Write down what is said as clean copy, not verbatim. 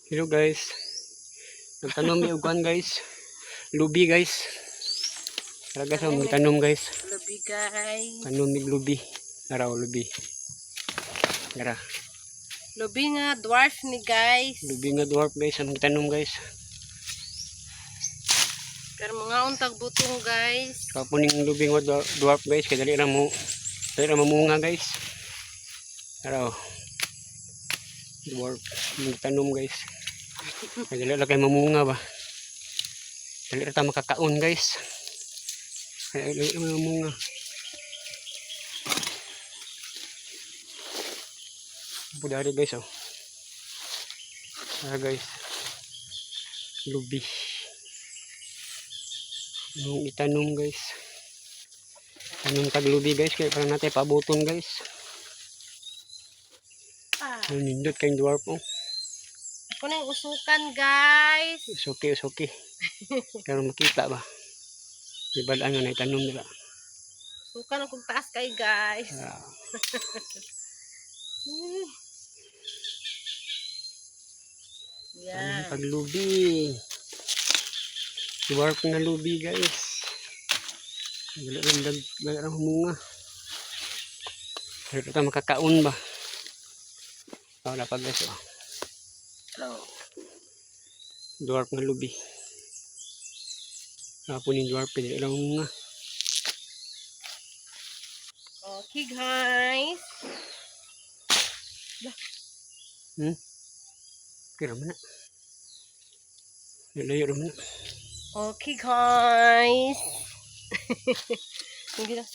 Hello guys. Nagtanom mi og kuan guys. Lubi guys. Tara guys, magtanom guys. Lubi guys. Tanom mi lubi. Araw lubi. Tara. Lubi nga dwarf ni guys. Lubi nga dwarf guys, ang tanom guys. Pero mga untag butong guys. Kapuning lubi nga dwarf guys, kay dali ra mamunga guys. Araw. Dwarf tanom guys. Kay dali ra kay mamunga ba. Dali ra ta makakaon guys. Kay dali ra mamunga. Budari guys oh. Guys. Lubi. Yung itanong guys. Tanong tag lubi guys kaya para natin pabuton guys. Nindot kayong dwarf oh. Ako na yung usukan guys. Usuki. Kaya makita ba? Ibalaan nga na itanong nila. Usukan akong taas kay guys. Tanong tag lubi. Dwarf na lubi guys. Wala lang humunga. Pero ito makakaon ba? Wala pa guys oh. Dwarf na lubi. Kapunin dwarf pwede lang humunga. Okay guys. Okay raman na. Layo raman na. Okay guys. Hindi na.